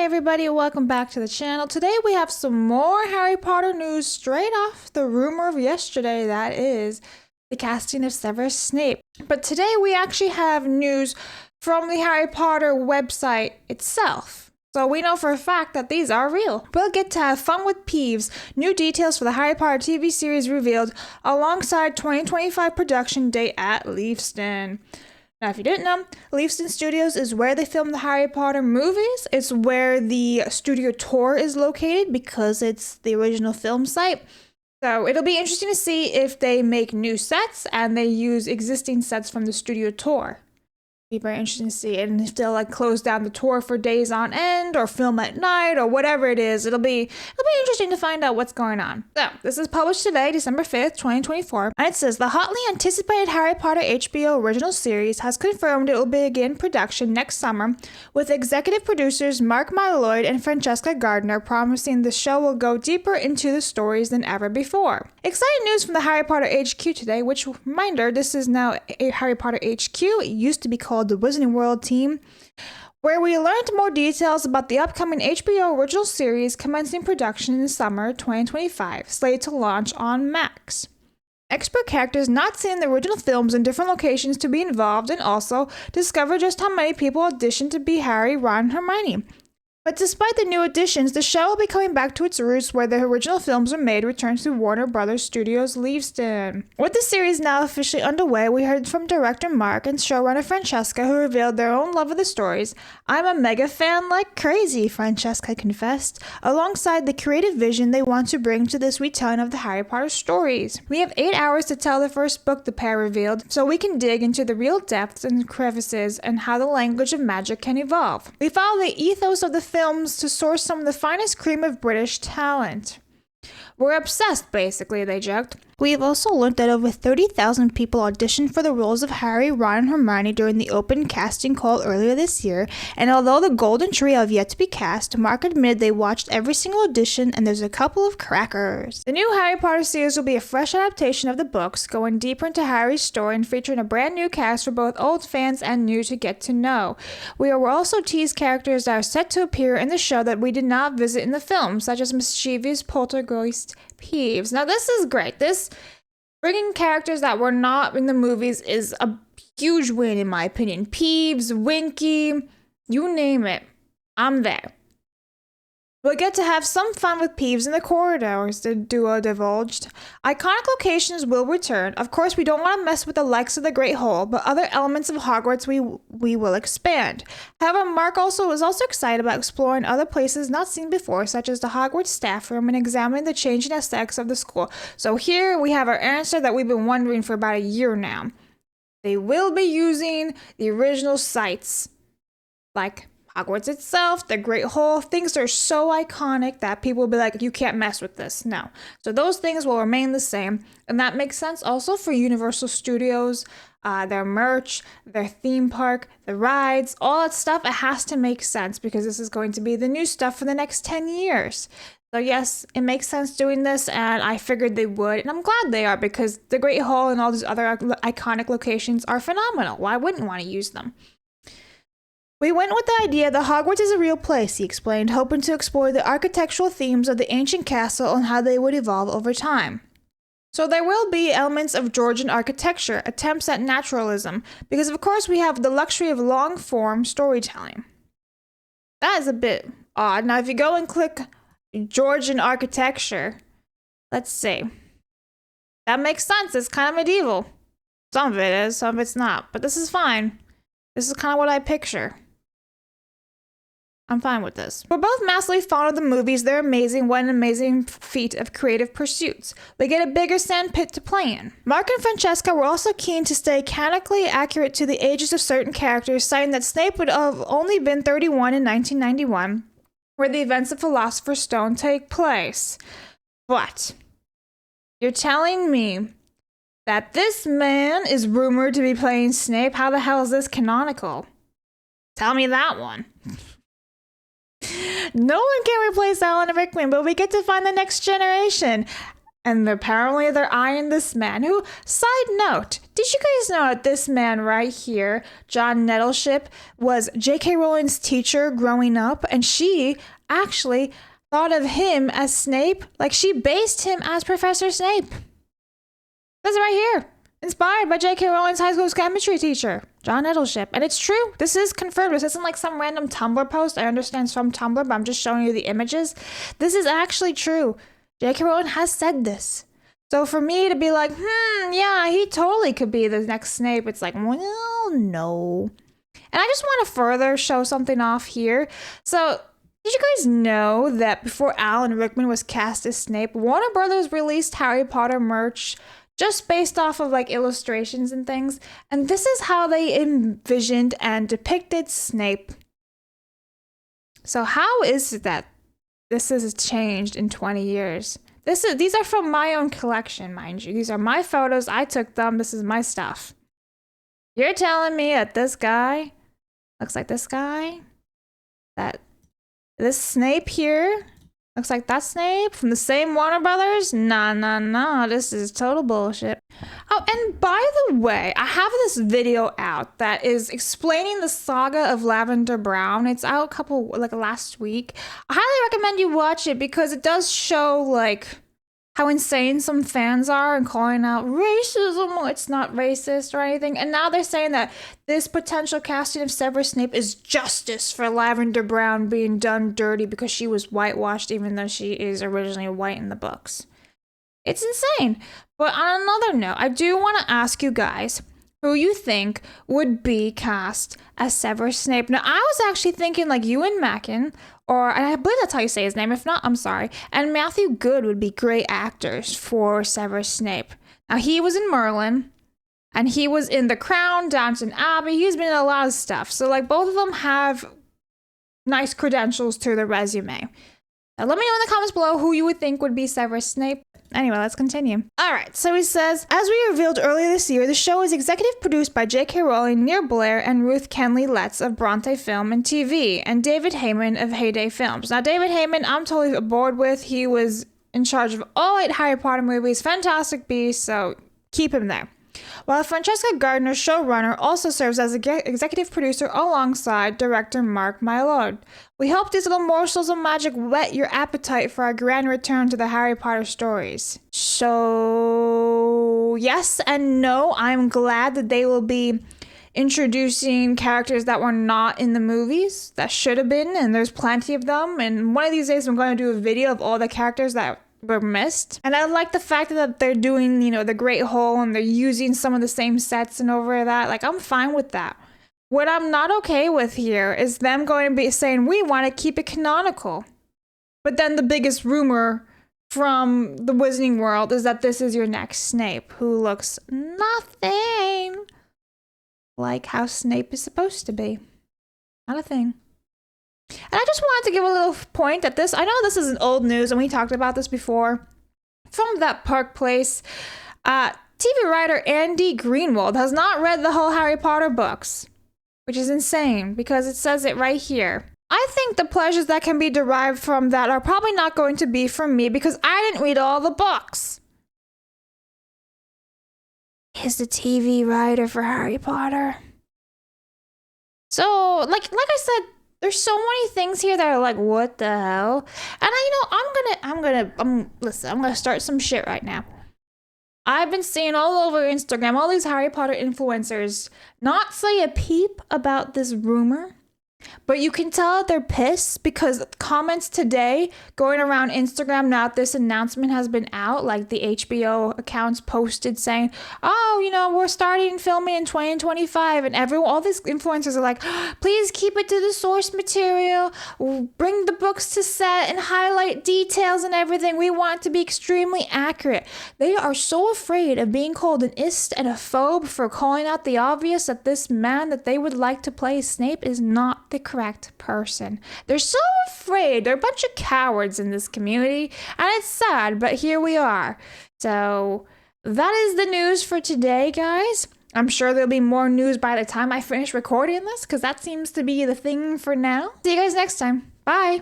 everybody, welcome back to the channel. Today we have some more Harry Potter news straight off the rumor of yesterday, that is the casting of Severus Snape. But today we actually have news from the Harry Potter website itself. So we know for a fact that these are real. We'll get to have fun with Peeves. New details for the Harry Potter TV series revealed alongside 2025 production date at Leavesden. Now, if you didn't know, Leavesden Studios is where they filmed the Harry Potter movies. It's where the studio tour is located because it's the original film site. So it'll be interesting to see if they make new sets and they use existing sets from the studio tour. Be very interesting to see, and if they'll close down the tour for days on end or film at night or whatever it is, it'll be interesting to find out what's going on. So this is published today, December 5th, 2024, and it says the hotly anticipated Harry Potter HBO original series has confirmed it will begin production next summer, with executive producers Mark Mylod and Francesca Gardner promising the show will go deeper into the stories than ever before. Exciting news from the Harry Potter HQ today, which, reminder, this is now a Harry Potter HQ. It used to be called the Wizarding World team, where we learned more details about the upcoming HBO original series commencing production in the summer 2025, slated to launch on Max. Expert characters not seen in the original films in different locations to be involved, and also discover just how many people auditioned to be Harry, Ron, and Hermione. But despite the new additions, the show will be coming back to its roots where the original films were made, returns to Warner Brothers Studios Leavesden. With the series now officially underway, we heard from director Mark and showrunner Francesca, who revealed their own love of the stories. "I'm a mega fan like crazy," Francesca confessed, alongside the creative vision they want to bring to this retelling of the Harry Potter stories. "We have 8 hours to tell the first book," the pair revealed, "so we can dig into the real depths and crevices and how the language of magic can evolve. We follow the ethos of the films to source some of the finest cream of British talent. We're obsessed, basically," they joked. "We've also learned that over 30,000 people auditioned for the roles of Harry, Ron, and Hermione during the open casting call earlier this year, and although the Golden Trio have yet to be cast, Mark admitted they watched every single audition, and there's a couple of crackers." The new Harry Potter series will be a fresh adaptation of the books, going deeper into Harry's story and featuring a brand new cast for both old fans and new to get to know. We will also tease characters that are set to appear in the show that we did not visit in the film, such as mischievous poltergeist Peeves. Now this is great. This bringing characters that were not in the movies is a huge win in my opinion. Peeves, Winky, you name it, I'm there. We'll get to have some fun with Peeves in the corridors, the duo divulged. Iconic locations will return. Of course, we don't want to mess with the likes of the Great Hall, but other elements of Hogwarts we will expand. However, Mark was also excited about exploring other places not seen before, such as the Hogwarts staff room, and examining the changing aesthetics of the school. So here we have our answer that we've been wondering for about a year now. They will be using the original sites, like Hogwarts itself, the Great Hall, things that are so iconic that people will be like, you can't mess with this. No. So those things will remain the same. And that makes sense also for Universal Studios, their merch, their theme park, the rides, all that stuff. It has to make sense because this is going to be the new stuff for the next 10 years. So yes, it makes sense doing this, and I figured they would, and I'm glad they are because the Great Hall and all these other iconic locations are phenomenal. Why wouldn't want to use them? "We went with the idea that Hogwarts is a real place," he explained, hoping to explore the architectural themes of the ancient castle and how they would evolve over time. So there will be elements of Georgian architecture, attempts at naturalism, because of course we have the luxury of long-form storytelling. That is a bit odd. Now if you go and click Georgian architecture, let's see. That makes sense. It's kind of medieval. Some of it is, some of it's not, but this is fine. This is kind of what I picture. I'm fine with this. We're both massively fond of the movies. They're amazing. What an amazing feat of creative pursuits. We get a bigger sandpit to play in. Mark and Francesca were also keen to stay canonically accurate to the ages of certain characters, citing that Snape would have only been 31 in 1991, where the events of Philosopher's Stone take place. But you're telling me that this man is rumored to be playing Snape? How the hell is this canonical? Tell me that one. No one can replace Alan Rickman, but we get to find the next generation. And apparently they're eyeing this man who, side note, did you guys know that this man right here, John Nettleship, was J.K. Rowling's teacher growing up, and she actually thought of him as Snape, like she based him as Professor Snape. This is right here. Inspired by J.K. Rowling's high school chemistry teacher, John Nettleship. And it's true. This is confirmed. This isn't like some random Tumblr post. I understand it's from Tumblr, but I'm just showing you the images. This is actually true. J.K. Rowling has said this. So for me to be like, yeah, he totally could be the next Snape, it's like, well, no. And I just want to further show something off here. So did you guys know that before Alan Rickman was cast as Snape, Warner Brothers released Harry Potter merch just based off of like illustrations and things? And this is how they envisioned and depicted Snape. So how is it that this has changed in 20 years? These are from my own collection, mind you. These are my photos. I took them. This is my stuff. You're telling me that this guy looks like this guy? That this Snape here looks like that Snape from the same Warner Brothers? Nah. This is total bullshit. Oh, and by the way, I have this video out that is explaining the saga of Lavender Brown. It's out last week. I highly recommend you watch it because it does show like how insane some fans are and calling out racism. It's not racist or anything. And now they're saying that this potential casting of Severus Snape is justice for Lavender Brown being done dirty because she was whitewashed even though she is originally white in the books. It's insane. But on another note, I do want to ask you guys who you think would be cast as Severus Snape. Now, I was actually thinking like Ewan Mackin, and I believe that's how you say his name. If not, I'm sorry. And Matthew Good would be great actors for Severus Snape. Now, he was in Merlin, and he was in The Crown, Downton Abbey. He's been in a lot of stuff. So, like, both of them have nice credentials to their resume. Now, let me know in the comments below who you would think would be Severus Snape. Anyway, let's continue. All right, so he says, as we revealed earlier this year, the show is executive produced by J.K. Rowling, Neil Blair, and Ruth Kenley Letts of Bronte Film and TV, and David Heyman of Heyday Films. Now, David Heyman, I'm totally aboard with. He was in charge of all 8 Harry Potter movies, Fantastic Beasts, so keep him there. While Francesca Gardner, showrunner, also serves as executive producer alongside director Mark Mylod. We hope these little morsels of magic whet your appetite for our grand return to the Harry Potter stories. So, yes and no, I'm glad that they will be introducing characters that were not in the movies, that should have been, and there's plenty of them. And one of these days I'm going to do a video of all the characters that were missed. And I like the fact that they're doing, the Great Hall and they're using some of the same sets and over that. Like, I'm fine with that. What I'm not okay with here is them going to be saying, we want to keep it canonical. But then the biggest rumor from the Wizarding world is that this is your next Snape, who looks nothing like how Snape is supposed to be. Not a thing. And I just wanted to give a little point at this. I know this isn't old news, and we talked about this before. From That Park Place, TV writer Andy Greenwald has not read the whole Harry Potter books, which is insane because it says it right here. I think the pleasures that can be derived from that are probably not going to be from me because I didn't read all the books. He's the TV writer for Harry Potter. So, like I said, there's so many things here that are like, what the hell? And I'm gonna start some shit right now. I've been seeing all over Instagram, all these Harry Potter influencers not say a peep about this rumor, but you can tell that they're pissed because comments today going around Instagram now that this announcement has been out, like the HBO accounts posted saying, oh, we're starting filming in 2025, and all these influencers are like, please keep it to the source material, bring the books to set and highlight details and everything. We want it to be extremely accurate. They are so afraid of being called an ist and a phobe for calling out the obvious that this man that they would like to play Snape is not the correct person. They're so afraid. They're a bunch of cowards in this community, and it's sad, but here we are. So that is the news for today, guys. I'm sure there'll be more news by the time I finish recording this, because that seems to be the thing for now. See you guys next time. Bye.